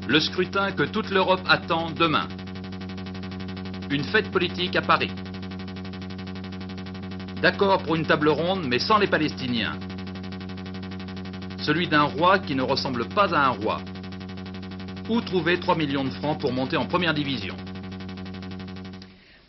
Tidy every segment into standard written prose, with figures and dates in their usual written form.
Le scrutin que toute l'Europe attend demain. Une fête politique à Paris. D'accord pour une table ronde, mais sans les Palestiniens. Celui d'un roi qui ne ressemble pas à un roi. Où trouver 3 millions de francs pour monter en première division?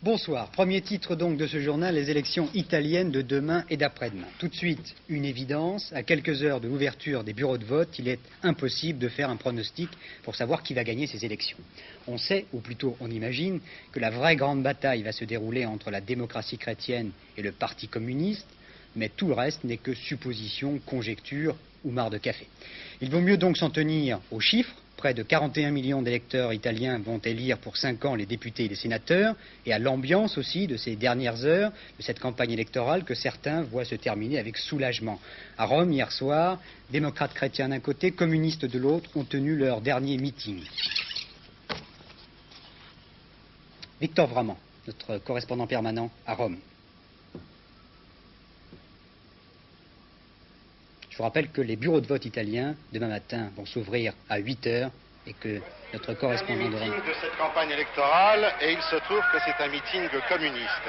Bonsoir. Premier titre donc de ce journal, les élections italiennes de demain et d'après-demain. Tout de suite, une évidence. À quelques heures de l'ouverture des bureaux de vote, il est impossible de faire un pronostic pour savoir qui va gagner ces élections. On sait, ou plutôt on imagine, que la vraie grande bataille va se dérouler entre la démocratie chrétienne et le Parti communiste, mais tout le reste n'est que supposition, conjecture ou marre de café. Il vaut mieux donc s'en tenir aux chiffres. Près de 41 millions d'électeurs italiens vont élire pour 5 ans les députés et les sénateurs, et à l'ambiance aussi de ces dernières heures, de cette campagne électorale que certains voient se terminer avec soulagement. À Rome, hier soir, démocrates chrétiens d'un côté, communistes de l'autre, ont tenu leur dernier meeting. Victor Vraman, notre correspondant permanent à Rome. Je vous rappelle que les bureaux de vote italiens, demain matin, vont s'ouvrir à 8 heures et que notre correspondant de Rome... meeting de cette campagne électorale, et il se trouve que c'est un meeting communiste.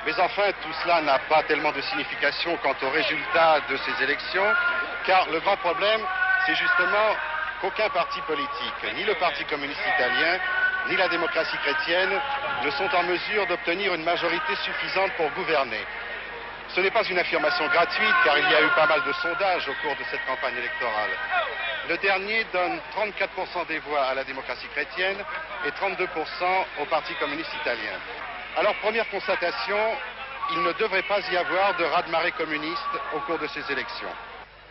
Mais enfin, tout cela n'a pas tellement de signification quant aux résultats de ces élections, car le grand problème, c'est justement qu'aucun parti politique, ni le Parti communiste italien, ni la démocratie chrétienne, ne sont en mesure d'obtenir une majorité suffisante pour gouverner. Ce n'est pas une affirmation gratuite, car il y a eu pas mal de sondages au cours de cette campagne électorale. Le dernier donne 34% des voix à la démocratie chrétienne et 32% au Parti communiste italien. Alors, première constatation, il ne devrait pas y avoir de raz-de-marée communiste au cours de ces élections.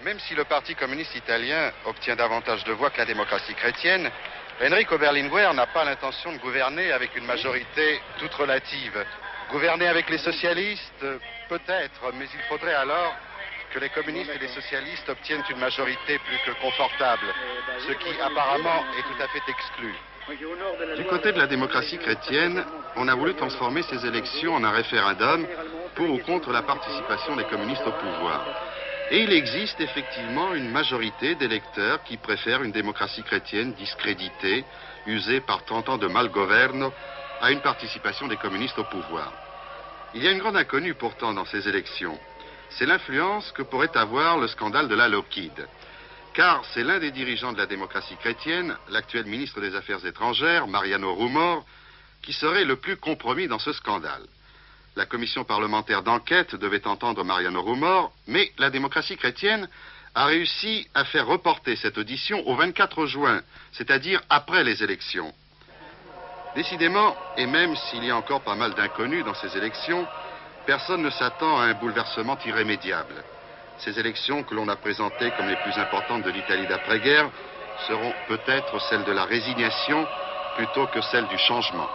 Même si le Parti communiste italien obtient davantage de voix que la démocratie chrétienne, Enrico Berlinguer n'a pas l'intention de gouverner avec une majorité toute relative. Gouverner avec les socialistes, peut-être, mais il faudrait alors que les communistes et les socialistes obtiennent une majorité plus que confortable, ce qui apparemment est tout à fait exclu. Du côté de la démocratie chrétienne, on a voulu transformer ces élections en un référendum pour ou contre la participation des communistes au pouvoir. Et il existe effectivement une majorité d'électeurs qui préfèrent une démocratie chrétienne discréditée, usée par 30 ans de malgoverno, à une participation des communistes au pouvoir. Il y a une grande inconnue pourtant dans ces élections. C'est l'influence que pourrait avoir le scandale de la Lockheed. Car c'est l'un des dirigeants de la démocratie chrétienne, l'actuel ministre des Affaires étrangères, Mariano Rumor, qui serait le plus compromis dans ce scandale. La commission parlementaire d'enquête devait entendre Mariano Rumor, mais la démocratie chrétienne a réussi à faire reporter cette audition au 24 juin, c'est-à-dire après les élections. Décidément, et même s'il y a encore pas mal d'inconnus dans ces élections, personne ne s'attend à un bouleversement irrémédiable. Ces élections que l'on a présentées comme les plus importantes de l'Italie d'après-guerre seront peut-être celles de la résignation plutôt que celles du changement.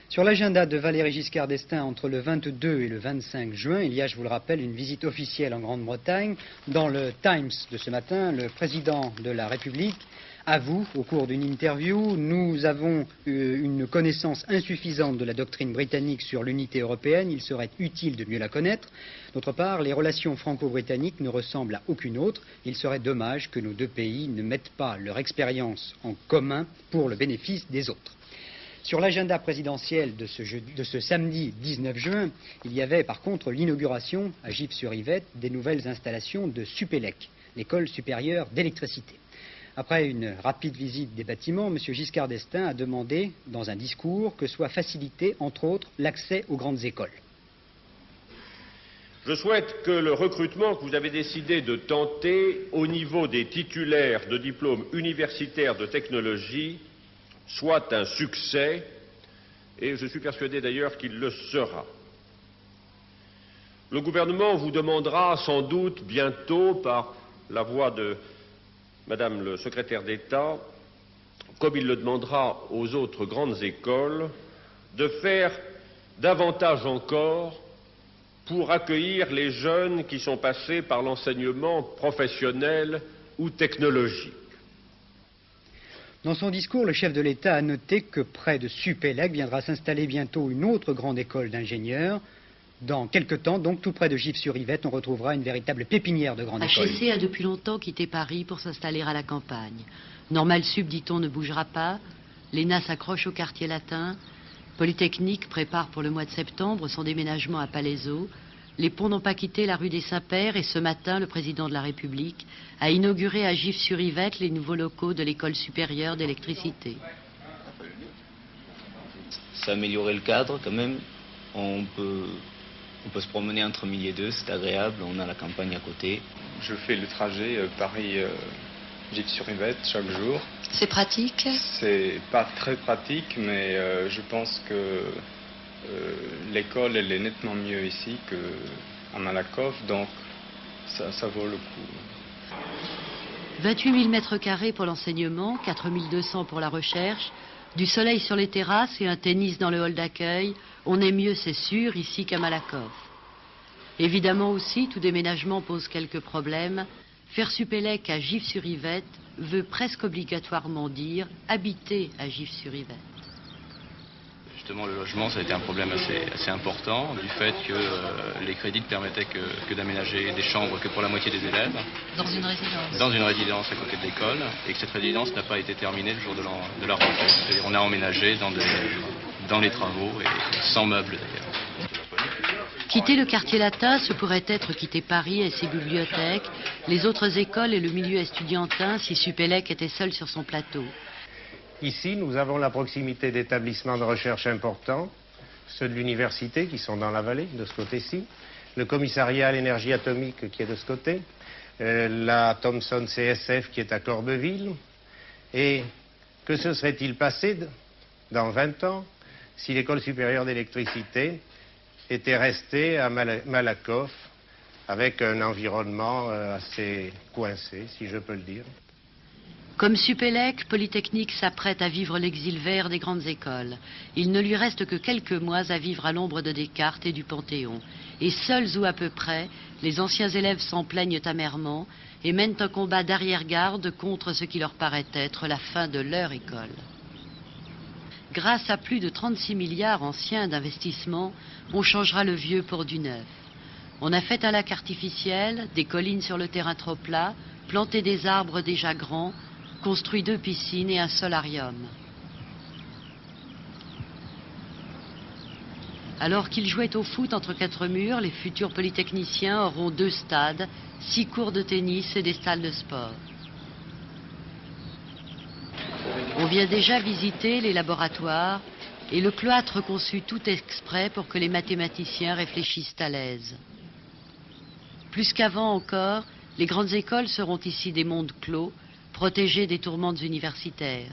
Sur l'agenda de Valéry Giscard d'Estaing entre le 22 et le 25 juin, il y a, je vous le rappelle, une visite officielle en Grande-Bretagne. Dans le Times de ce matin, le président de la République avoue, au cours d'une interview, nous avons une connaissance insuffisante de la doctrine britannique sur l'unité européenne, il serait utile de mieux la connaître. D'autre part, les relations franco-britanniques ne ressemblent à aucune autre. Il serait dommage que nos deux pays ne mettent pas leur expérience en commun pour le bénéfice des autres. Sur l'agenda présidentiel de ce samedi 19 juin, il y avait par contre l'inauguration à Gif-sur-Yvette des nouvelles installations de Supélec, l'école supérieure d'électricité. Après une rapide visite des bâtiments, M. Giscard d'Estaing a demandé, dans un discours, que soit facilité, entre autres, l'accès aux grandes écoles. Je souhaite que le recrutement que vous avez décidé de tenter au niveau des titulaires de diplômes universitaires de technologie soit un succès, et je suis persuadé d'ailleurs qu'il le sera. Le gouvernement vous demandera sans doute bientôt, par la voix de Madame le secrétaire d'État, comme il le demandera aux autres grandes écoles, de faire davantage encore pour accueillir les jeunes qui sont passés par l'enseignement professionnel ou technologique. Dans son discours, le chef de l'État a noté que près de Supélec viendra s'installer bientôt une autre grande école d'ingénieurs, Dans quelques temps, donc, tout près de Gif-sur-Yvette, on retrouvera une véritable pépinière de grande école. HEC a depuis longtemps quitté Paris pour s'installer à la campagne. Normal Sup, dit-on, ne bougera pas. L'ENA s'accroche au quartier latin. Polytechnique prépare pour le mois de septembre son déménagement à Palaiseau. Les ponts n'ont pas quitté la rue des Saints-Pères et ce matin, le président de la République a inauguré à Gif-sur-Yvette les nouveaux locaux de l'école supérieure d'électricité. Ça a amélioré le cadre quand même. On peut se promener entre midi et deux, c'est agréable, on a la campagne à côté. Je fais le trajet Paris-Gif-sur-Yvette chaque jour. C'est pratique? C'est pas très pratique, mais je pense que l'école elle est nettement mieux ici qu'à Malakoff, donc ça vaut le coup. 28 000 mètres carrés pour l'enseignement, 4 200 pour la recherche, du soleil sur les terrasses et un tennis dans le hall d'accueil. On est mieux, c'est sûr, ici qu'à Malakoff. Évidemment aussi, tout déménagement pose quelques problèmes. Faire Supélec à Gif-sur-Yvette veut presque obligatoirement dire habiter à Gif-sur-Yvette. Justement, le logement, ça a été un problème assez important, du fait que les crédits ne permettaient que d'aménager des chambres que pour la moitié des élèves. Dans une résidence? Dans une résidence à côté de l'école, et que cette résidence n'a pas été terminée le jour de la rentrée. C'est-à-dire on a emménagé dans les travaux, et sans meubles d'ailleurs. Quitter le quartier latin, ce pourrait être quitter Paris et ses bibliothèques, les autres écoles et le milieu estudiantin si Supélec était seul sur son plateau. Ici, nous avons la proximité d'établissements de recherche importants, ceux de l'université qui sont dans la vallée, de ce côté-ci, le commissariat à l'énergie atomique qui est de ce côté, la Thomson CSF qui est à Corbeville. Et que se serait-il passé dans 20 ans si l'école supérieure d'électricité était restée à Malakoff avec un environnement assez coincé, si je peux le dire? Comme Supélec, Polytechnique s'apprête à vivre l'exil vert des grandes écoles. Il ne lui reste que quelques mois à vivre à l'ombre de Descartes et du Panthéon. Et seuls ou à peu près, les anciens élèves s'en plaignent amèrement et mènent un combat d'arrière-garde contre ce qui leur paraît être la fin de leur école. Grâce à plus de 36 milliards anciens d'investissement, on changera le vieux pour du neuf. On a fait un lac artificiel, des collines sur le terrain trop plat, planté des arbres déjà grands, construit 2 piscines et un solarium. Alors qu'ils jouaient au foot entre 4 murs, les futurs polytechniciens auront 2 stades, 6 cours de tennis et des salles de sport. On vient déjà visiter les laboratoires et le cloître conçu tout exprès pour que les mathématiciens réfléchissent à l'aise. Plus qu'avant encore, les grandes écoles seront ici des mondes clos, protégés des tourmentes universitaires.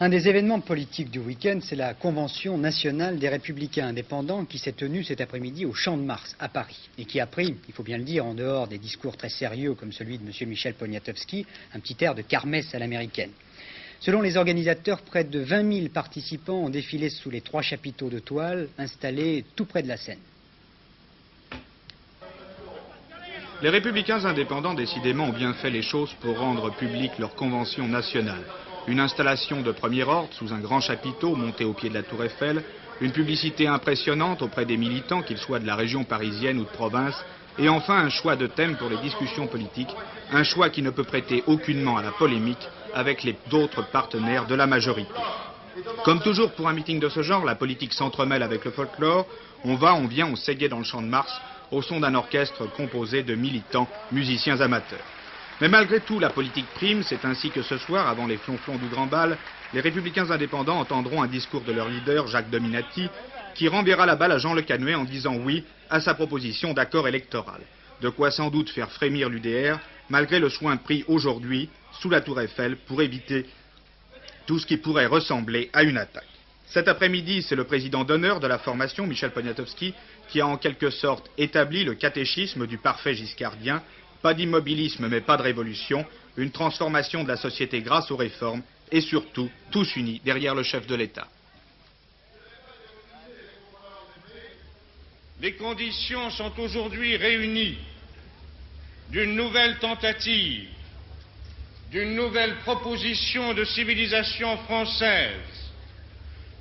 Un des événements politiques du week-end, c'est la Convention nationale des Républicains indépendants qui s'est tenue cet après-midi au Champ de Mars, à Paris, et qui a pris, il faut bien le dire, en dehors des discours très sérieux comme celui de M. Michel Poniatowski, un petit air de kermesse à l'américaine. Selon les organisateurs, près de 20 000 participants ont défilé sous les 3 chapiteaux de toile installés tout près de la Seine. Les Républicains indépendants, décidément, ont bien fait les choses pour rendre publique leur convention nationale. Une installation de premier ordre sous un grand chapiteau monté au pied de la Tour Eiffel, une publicité impressionnante auprès des militants, qu'ils soient de la région parisienne ou de province, et enfin un choix de thème pour les discussions politiques, un choix qui ne peut prêter aucunement à la polémique avec les autres partenaires de la majorité. Comme toujours pour un meeting de ce genre, la politique s'entremêle avec le folklore. On va, on vient, on s'égaye dans le Champ de Mars au son d'un orchestre composé de militants, musiciens amateurs. Mais malgré tout, la politique prime. C'est ainsi que ce soir, avant les flonflons du Grand Bal, les Républicains indépendants entendront un discours de leur leader, Jacques Dominati, qui renverra la balle à Jean Le Canuet en disant oui à sa proposition d'accord électoral. De quoi sans doute faire frémir l'UDR, malgré le soin pris aujourd'hui, sous la Tour Eiffel, pour éviter tout ce qui pourrait ressembler à une attaque. Cet après-midi, c'est le président d'honneur de la formation, Michel Poniatowski, qui a en quelque sorte établi le catéchisme du parfait giscardien. Pas d'immobilisme mais pas de révolution, une transformation de la société grâce aux réformes et surtout tous unis derrière le chef de l'État. Les conditions sont aujourd'hui réunies d'une nouvelle tentative, d'une nouvelle proposition de civilisation française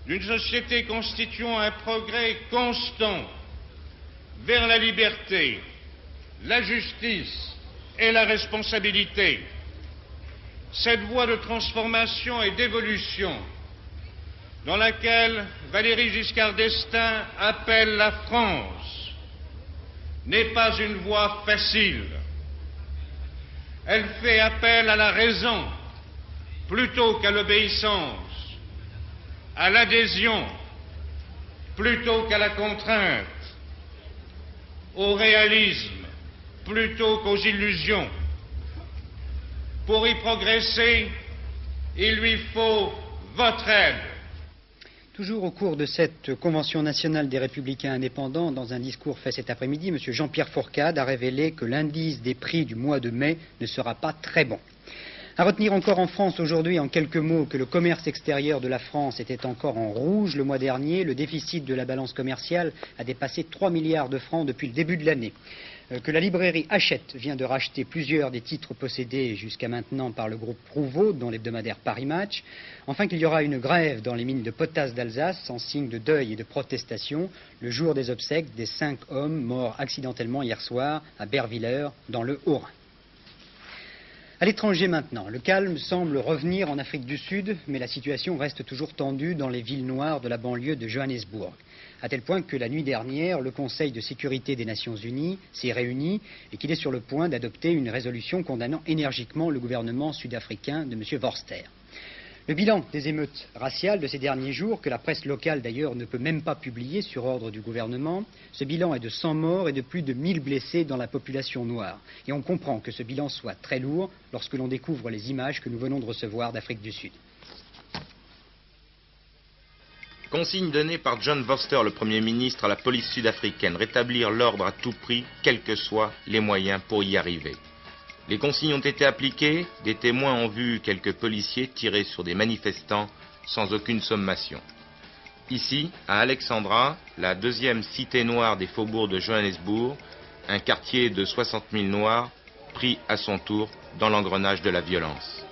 d'une société constituant un progrès constant vers la liberté, la justice et la responsabilité. Cette voie de transformation et d'évolution dans laquelle Valéry Giscard d'Estaing appelle la France n'est pas une voie facile. Elle fait appel à la raison plutôt qu'à l'obéissance, à l'adhésion plutôt qu'à la contrainte, au réalisme plutôt qu'aux illusions. Pour y progresser, il lui faut votre aide. Toujours au cours de cette Convention nationale des Républicains indépendants, dans un discours fait cet après-midi, M. Jean-Pierre Fourcade a révélé que l'indice des prix du mois de mai ne sera pas très bon. À retenir encore en France aujourd'hui, en quelques mots, que le commerce extérieur de la France était encore en rouge le mois dernier. Le déficit de la balance commerciale a dépassé 3 milliards de francs depuis le début de l'année. Que la librairie Hachette vient de racheter plusieurs des titres possédés jusqu'à maintenant par le groupe Prouveau, dont l'hebdomadaire Paris Match. Enfin qu'il y aura une grève dans les mines de potasse d'Alsace en signe de deuil et de protestation le jour des obsèques des 5 hommes morts accidentellement hier soir à Bervillers dans le Haut-Rhin. À l'étranger maintenant, le calme semble revenir en Afrique du Sud, mais la situation reste toujours tendue dans les villes noires de la banlieue de Johannesburg. À tel point que la nuit dernière, le Conseil de sécurité des Nations Unies s'est réuni et qu'il est sur le point d'adopter une résolution condamnant énergiquement le gouvernement sud-africain de M. Vorster. Le bilan des émeutes raciales de ces derniers jours, que la presse locale d'ailleurs ne peut même pas publier sur ordre du gouvernement, ce bilan est de 100 morts et de plus de 1000 blessés dans la population noire. Et on comprend que ce bilan soit très lourd lorsque l'on découvre les images que nous venons de recevoir d'Afrique du Sud. Consigne donnée par John Vorster, le Premier ministre, à la police sud-africaine, rétablir l'ordre à tout prix, quels que soient les moyens pour y arriver. Les consignes ont été appliquées, des témoins ont vu quelques policiers tirer sur des manifestants sans aucune sommation. Ici, à Alexandra, la deuxième cité noire des faubourgs de Johannesburg, un quartier de 60 000 noirs, pris à son tour dans l'engrenage de la violence.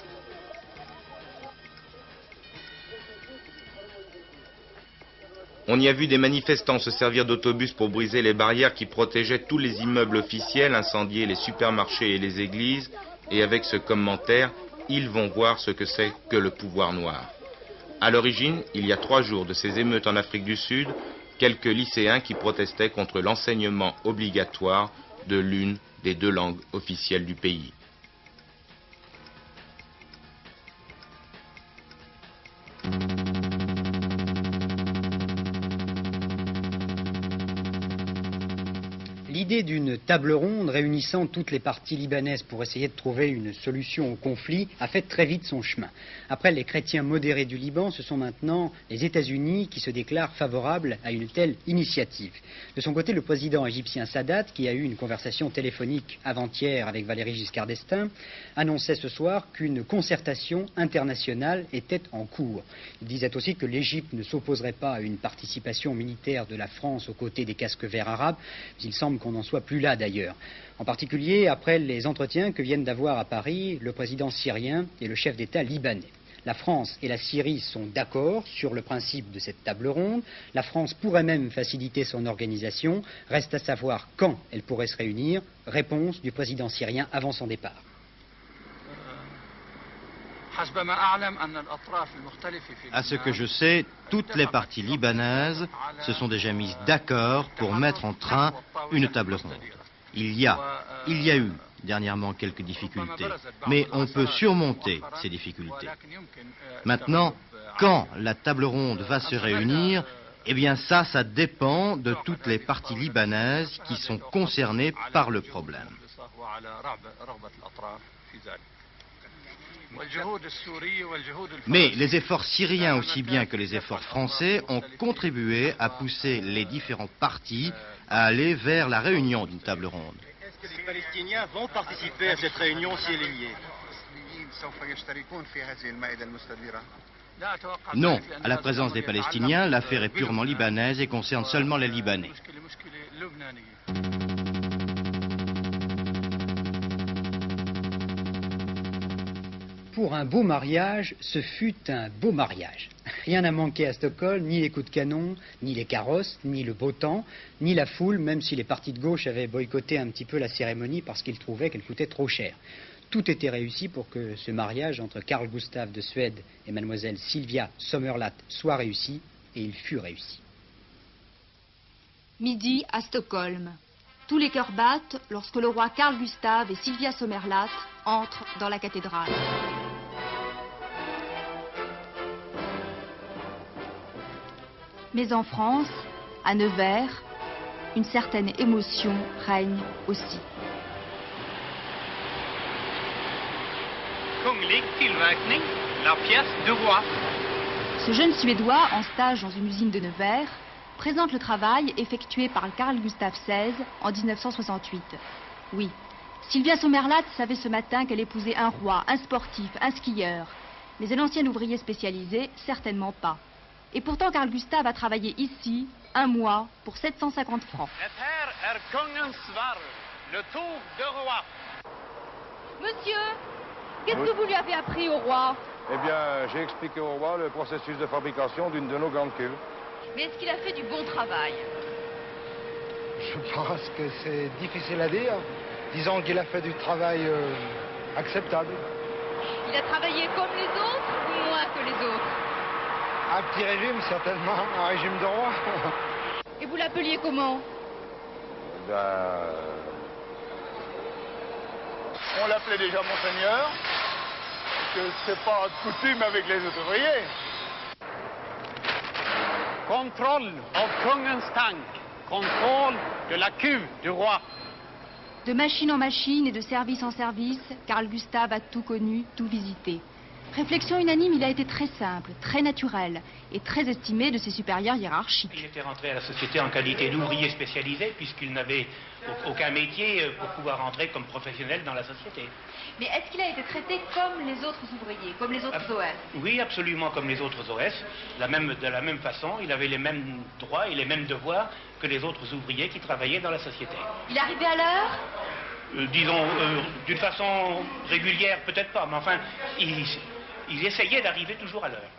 On y a vu des manifestants se servir d'autobus pour briser les barrières qui protégeaient tous les immeubles officiels, incendier les supermarchés et les églises, et avec ce commentaire, ils vont voir ce que c'est que le pouvoir noir. À l'origine, il y a 3 jours de ces émeutes en Afrique du Sud, quelques lycéens qui protestaient contre l'enseignement obligatoire de l'une des 2 langues officielles du pays. L'idée d'une table ronde réunissant toutes les parties libanaises pour essayer de trouver une solution au conflit a fait très vite son chemin. Après les chrétiens modérés du Liban, ce sont maintenant les États-Unis qui se déclarent favorables à une telle initiative. De son côté, le président égyptien Sadat, qui a eu une conversation téléphonique avant-hier avec Valéry Giscard d'Estaing, annonçait ce soir qu'une concertation internationale était en cours. Il disait aussi que l'Égypte ne s'opposerait pas à une participation militaire de la France aux côtés des casques verts arabes, mais il semble qu'on n'en soit plus là d'ailleurs. En particulier après les entretiens que viennent d'avoir à Paris le président syrien et le chef d'État libanais. La France et la Syrie sont d'accord sur le principe de cette table ronde. La France pourrait même faciliter son organisation. Reste à savoir quand elle pourrait se réunir. Réponse du président syrien avant son départ. À ce que je sais, toutes les parties libanaises se sont déjà mises d'accord pour mettre en train une table ronde. Il y a eu dernièrement quelques difficultés, mais on peut surmonter ces difficultés. Maintenant, quand la table ronde va se réunir, eh bien ça dépend de toutes les parties libanaises qui sont concernées par le problème. Mais les efforts syriens aussi bien que les efforts français ont contribué à pousser les différentes parties à aller vers la réunion d'une table ronde. Est-ce que les Palestiniens vont participer à cette réunion si elle est liée? Non, à la présence des Palestiniens, l'affaire est purement libanaise et concerne seulement les Libanais. pour un beau mariage, ce fut un beau mariage. Rien n'a manqué à Stockholm, ni les coups de canon, ni les carrosses, ni le beau temps, ni la foule, même si les partis de gauche avaient boycotté un petit peu la cérémonie parce qu'ils trouvaient qu'elle coûtait trop cher. Tout était réussi pour que ce mariage entre Carl Gustaf de Suède et mademoiselle Sylvia Sommerlath soit réussi, et il fut réussi. Midi à Stockholm. Tous les cœurs battent lorsque le roi Carl Gustaf et Sylvia Sommerlath entrent dans la cathédrale. Mais en France, à Nevers, une certaine émotion règne aussi. Kunglig tillverkning, la pièce du roi. Ce jeune Suédois, en stage dans une usine de Nevers, présente le travail effectué par Carl Gustaf XVI en 1968. Oui, Sylvia Sommerlath savait ce matin qu'elle épousait un roi, un sportif, un skieur. Mais un ancien ouvrier spécialisé, certainement pas. Et pourtant, Carl Gustaf a travaillé ici, un mois, pour 750 francs. Le tour de roi. Monsieur, qu'est-ce que vous lui avez appris au roi? Eh bien, j'ai expliqué au roi le processus de fabrication d'une de nos grandes cuves. Mais est-ce qu'il a fait du bon travail? Je pense que c'est difficile à dire. Disons qu'il a fait du travail acceptable. Il a travaillé comme les autres ou moins que les autres? Un petit régime, certainement. Un régime de roi. Et vous l'appeliez comment? On l'appelait déjà Monseigneur, que c'est pas de coutume avec les ouvriers. Contrôle of kungens tank. Contrôle de la cuve du roi. De machine en machine et de service en service, Carl Gustaf a tout connu, tout visité. Réflexion unanime, il a été très simple, très naturel et très estimé de ses supérieurs hiérarchiques. Il était rentré à la société en qualité d'ouvrier spécialisé puisqu'il n'avait aucun métier pour pouvoir entrer comme professionnel dans la société. Mais est-ce qu'il a été traité comme les autres ouvriers, comme les autres OS? Oui, absolument comme les autres OS. De la même façon, il avait les mêmes droits et les mêmes devoirs que les autres ouvriers qui travaillaient dans la société. Il arrivait à l'heure? Disons, d'une façon régulière, peut-être pas, mais enfin, il essayait d'arriver toujours à l'heure.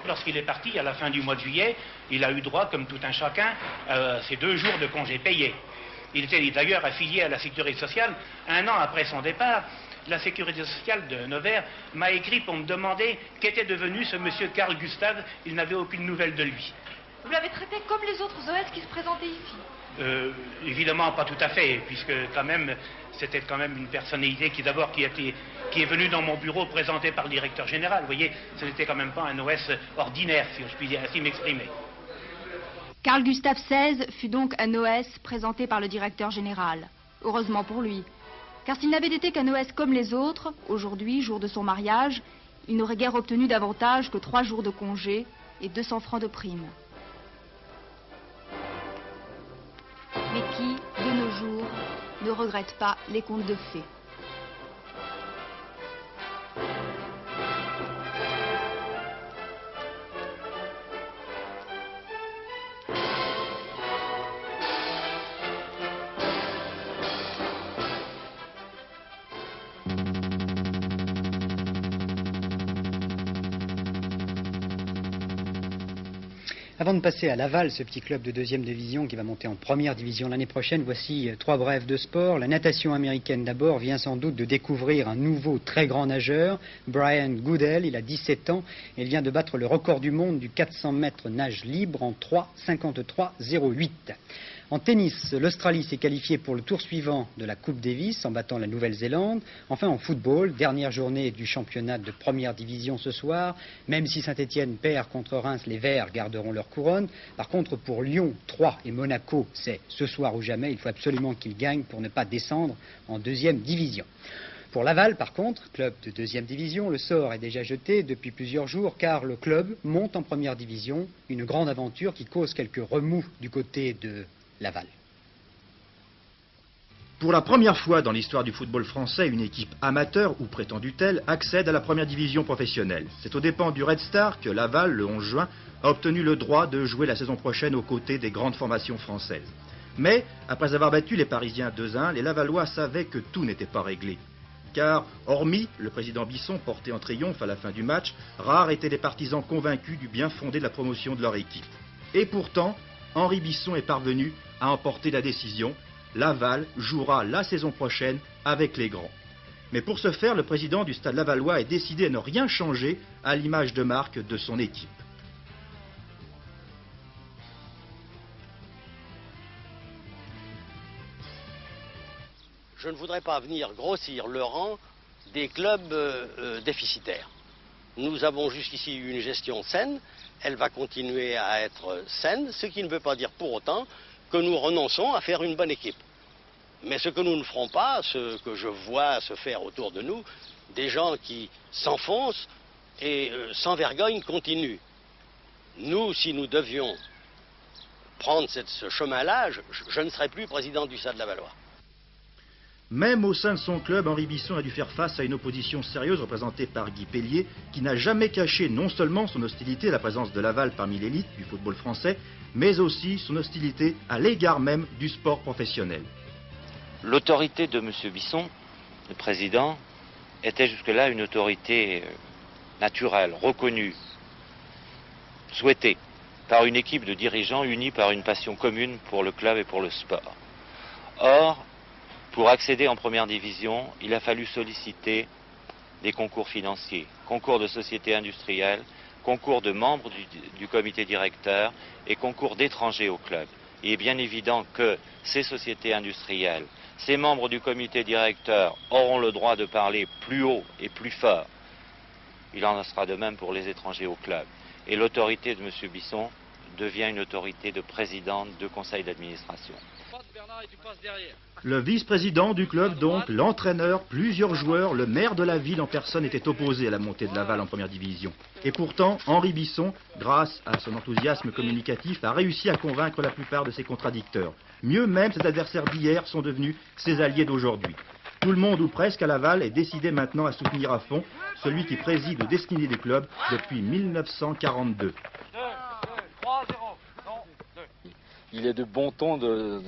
Lorsqu'il est parti, à la fin du mois de juillet, il a eu droit, comme tout un chacun, à ses 2 jours de congés payés. Il était d'ailleurs affilié à la sécurité sociale. 1 an après son départ, la sécurité sociale de Nevers m'a écrit pour me demander qu'était devenu ce monsieur Carl Gustaf. Il n'avait aucune nouvelle de lui. Vous l'avez traité comme les autres OS qui se présentaient ici? Évidemment pas tout à fait, puisque quand même c'était quand même une personnalité qui est venue dans mon bureau présentée par le directeur général. Vous voyez, ce n'était quand même pas un OS ordinaire, si je puis dire ainsi m'exprimer. Carl Gustaf XVI fut donc un OS présenté par le directeur général. Heureusement pour lui. Car s'il n'avait été qu'un OS comme les autres, aujourd'hui, jour de son mariage, il n'aurait guère obtenu davantage que 3 jours de congé et 200 francs de prime. Mais qui, de nos jours, ne regrette pas les contes de fées? Avant de passer à Laval, ce petit club de 2e division qui va monter en 1re division l'année prochaine, voici 3 brèves de sport. La natation américaine d'abord vient sans doute de découvrir un nouveau très grand nageur, Brian Goodell. Il a 17 ans et il vient de battre le record du monde du 400 mètres nage libre en 3:53:08. En tennis, l'Australie s'est qualifiée pour le tour suivant de la Coupe Davis en battant la Nouvelle-Zélande. Enfin, en football, dernière journée du championnat de 1re division ce soir. Même si Saint-Étienne perd contre Reims, les Verts garderont leur couronne. Par contre, pour Lyon, Troyes et Monaco, c'est ce soir ou jamais. Il faut absolument qu'ils gagnent pour ne pas descendre en 2e division. Pour Laval, par contre, club de 2e division, le sort est déjà jeté depuis plusieurs jours car le club monte en 1re division. Une grande aventure qui cause quelques remous du côté de Laval. Pour la première fois dans l'histoire du football français, une équipe amateur, ou prétendue telle, accède à la 1re division professionnelle. C'est aux dépens du Red Star que Laval, le 11 juin, a obtenu le droit de jouer la saison prochaine aux côtés des grandes formations françaises. Mais, après avoir battu les Parisiens 2-1, les Lavallois savaient que tout n'était pas réglé. Car, hormis le président Bisson porté en triomphe à la fin du match, rares étaient les partisans convaincus du bien fondé de la promotion de leur équipe. Et pourtant, Henri Bisson est parvenu à emporter la décision. Laval jouera la saison prochaine avec les grands. Mais pour ce faire, le président du Stade lavallois est décidé à ne rien changer à l'image de marque de son équipe. Je ne voudrais pas venir grossir le rang des clubs déficitaires. Nous avons jusqu'ici eu une gestion saine, elle va continuer à être saine, ce qui ne veut pas dire pour autant que nous renonçons à faire une bonne équipe. Mais ce que nous ne ferons pas, ce que je vois se faire autour de nous, des gens qui s'enfoncent et sans vergogne continuent. Nous, si nous devions prendre ce chemin-là, je ne serais plus président du Stade lavallois. Même au sein de son club, Henri Bisson a dû faire face à une opposition sérieuse représentée par Guy Pellier, qui n'a jamais caché non seulement son hostilité à la présence de Laval parmi l'élite du football français, mais aussi son hostilité à l'égard même du sport professionnel. L'autorité de M. Bisson, le président, était jusque-là une autorité naturelle, reconnue, souhaitée par une équipe de dirigeants unis par une passion commune pour le club et pour le sport. Or, pour accéder en première division, il a fallu solliciter des concours financiers, concours de sociétés industrielles, concours de membres du comité directeur et concours d'étrangers au club. Il est bien évident que ces sociétés industrielles, ces membres du comité directeur auront le droit de parler plus haut et plus fort. Il en sera de même pour les étrangers au club. Et l'autorité de M. Bisson devient une autorité de président de conseil d'administration. Le vice-président du club, donc, l'entraîneur, plusieurs joueurs, le maire de la ville en personne étaient opposés à la montée de Laval en première division. Et pourtant, Henri Bisson, grâce à son enthousiasme communicatif, a réussi à convaincre la plupart de ses contradicteurs. Mieux même, ses adversaires d'hier sont devenus ses alliés d'aujourd'hui. Tout le monde, ou presque, à Laval est décidé maintenant à soutenir à fond celui qui préside aux destinées du club depuis 1942. Il est de bon ton de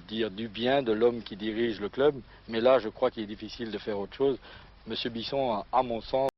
dire du bien de l'homme qui dirige le club, mais là je crois qu'il est difficile de faire autre chose. Monsieur Bisson, à mon sens,